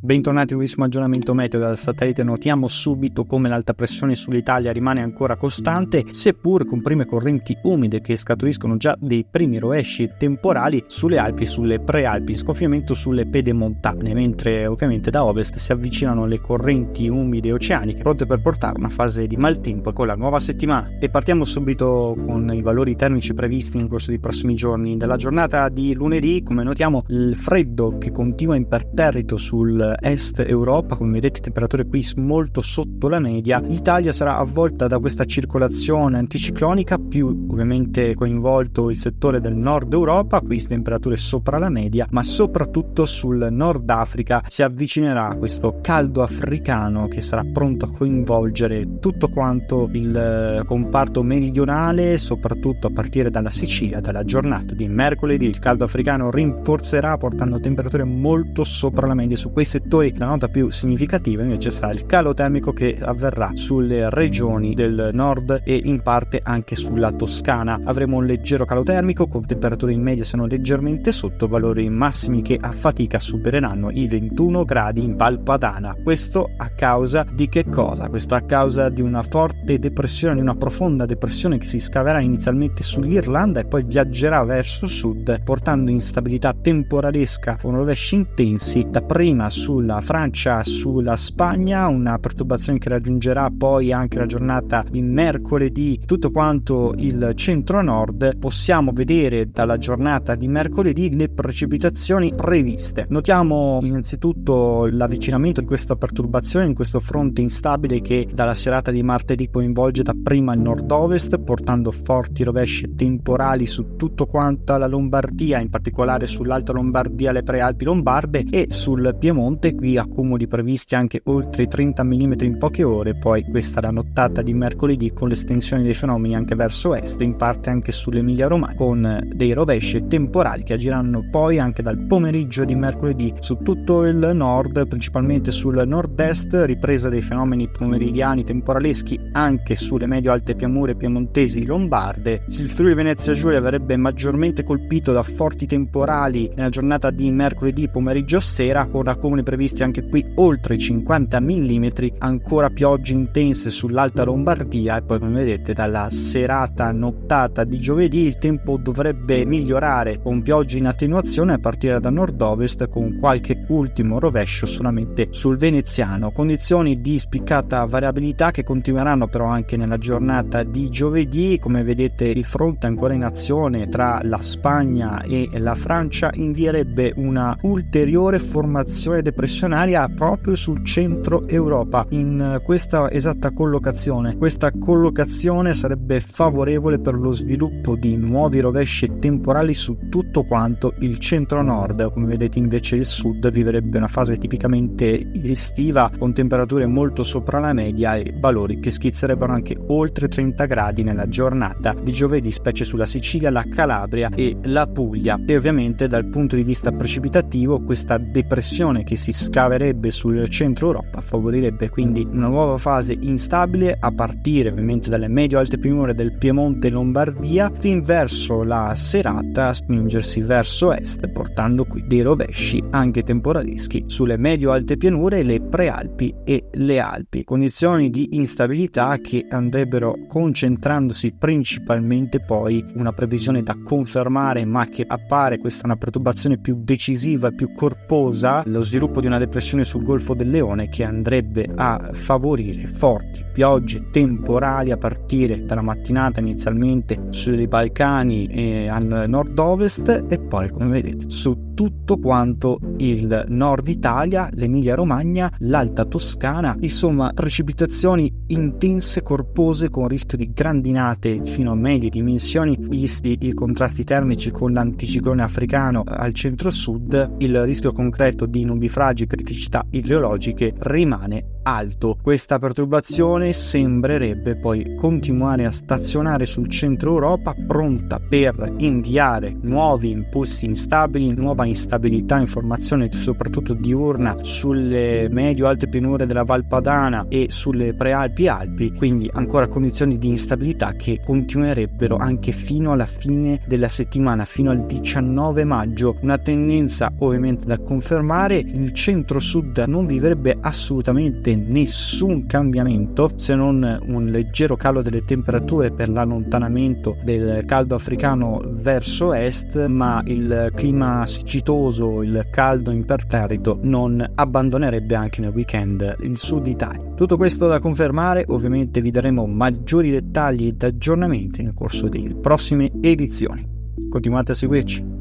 Bentornati a un nuovissimo aggiornamento meteo dal satellite. Notiamo subito come l'alta pressione sull'Italia rimane ancora costante, seppur con prime correnti umide che scaturiscono già dei primi rovesci temporali sulle Alpi e sulle prealpi, in sconfinamento sulle pedemontane, mentre ovviamente da ovest si avvicinano le correnti umide oceaniche pronte per portare una fase di maltempo con la nuova settimana. E partiamo subito con i valori termici previsti nel corso dei prossimi giorni. Dalla giornata di lunedì, come notiamo, il freddo che continua imperterrito sul est Europa, come vedete temperature qui molto sotto la media. L'Italia sarà avvolta da questa circolazione anticiclonica, più ovviamente coinvolto il settore del nord Europa, qui temperature sopra la media, ma soprattutto sul Nord Africa si avvicinerà questo caldo africano che sarà pronto a coinvolgere tutto quanto il comparto meridionale, soprattutto a partire dalla Sicilia. Dalla giornata di mercoledì il caldo africano rinforzerà portando temperature molto sopra la media su quei settori. La nota più significativa invece sarà il calo termico che avverrà sulle regioni del nord e in parte anche sulla Toscana. Avremo un leggero calo termico con temperature in media sono leggermente sotto valori massimi che a fatica supereranno i 21 gradi in Val Padana. Questo a causa di che cosa? Questo a causa di una forte depressione, di una profonda depressione che si scaverà inizialmente sull'Irlanda e poi viaggerà verso sud portando instabilità temporalesca con rovesci intensi dapprima sulla Francia, sulla Spagna, una perturbazione che raggiungerà poi anche la giornata di mercoledì tutto quanto il centro-nord. Possiamo vedere dalla giornata di mercoledì le precipitazioni previste. Notiamo innanzitutto l'avvicinamento di questa perturbazione in questo fronte instabile che dalla serata di martedì coinvolge dapprima il nord-ovest portando forti rovesci temporali su tutto quanto la Lombardia, in particolare sull'Alta Lombardia, le prealpi lombarde e sul Piemonte. Qui accumuli previsti anche oltre i 30 mm in poche ore. Poi questa è la nottata di mercoledì con l'estensione dei fenomeni anche verso est, in parte anche sull'Emilia Romagna, con dei rovesci temporali che agiranno poi anche dal pomeriggio di mercoledì su tutto il nord, principalmente sul nord-est, ripresa dei fenomeni pomeridiani temporaleschi anche sulle medio-alte pianure piemontesi lombarde. Il Friuli Venezia Giulia verrebbe maggiormente colpito da forti temporali nella giornata di mercoledì pomeriggio sera, con accumuli previsti anche qui oltre i 50 mm, ancora piogge intense sull'Alta Lombardia e poi come vedete dalla serata nottata di giovedì il tempo dovrebbe migliorare con piogge in attenuazione a partire da nord-ovest con qualche ultimo rovescio solamente sul veneziano. Condizioni di spiccata variabilità che continueranno però anche nella giornata di giovedì. Come vedete il fronte ancora in azione tra la Spagna e la Francia invierebbe una ulteriore formazione depressionaria proprio sul centro Europa in questa esatta collocazione. Questa collocazione sarebbe favorevole per lo sviluppo di nuovi rovesci temporali su tutto quanto il centro nord. Come vedete invece il sud vivrebbe una fase tipicamente estiva con temperature molto sopra la media e valori che schizzerebbero anche oltre 30 gradi nella giornata di giovedì, specie sulla Sicilia, la Calabria e la Puglia. E ovviamente dal punto di vista precipitativo questa depressione che si scaverebbe sul centro Europa favorirebbe quindi una nuova fase instabile a partire ovviamente dalle medio-alte pianure del Piemonte e Lombardia fin verso la serata, a spingersi verso est portando qui dei rovesci anche temporaleschi sulle medio-alte pianure, le prealpi e le Alpi. Condizioni di instabilità che andrebbero concentrandosi principalmente poi una previsione da confermare ma che appare questa una perturbazione più decisiva e più corposa, lo sviluppo di una depressione sul Golfo del Leone che andrebbe a favorire forti piogge temporali a partire dalla mattinata inizialmente sui Balcani e al nord-ovest e poi come vedete su tutto quanto il nord Italia, l'Emilia Romagna, l'Alta Toscana, insomma precipitazioni intense, corpose con rischio di grandinate fino a medie dimensioni, visti i contrasti termici con l'anticiclone africano al centro-sud. Il rischio concreto di nubifragi e criticità idrogeologiche rimane alto. Questa perturbazione sembrerebbe poi continuare a stazionare sul centro Europa, pronta per inviare nuovi impulsi instabili, nuova instabilità in formazione soprattutto diurna sulle medio-alte pianure della Val Padana e sulle prealpi Alpi, quindi ancora condizioni di instabilità che continuerebbero anche fino alla fine della settimana, fino al 19 maggio. Una tendenza ovviamente da confermare. Il centro-sud non vivrebbe assolutamente nessun cambiamento, se non un leggero calo delle temperature per l'allontanamento del caldo africano verso est, ma il clima siccitoso, il caldo imperterrito non abbandonerebbe anche nel weekend il sud Italia. Tutto questo da confermare, ovviamente vi daremo maggiori dettagli ed aggiornamenti nel corso delle prossime edizioni. Continuate a seguirci.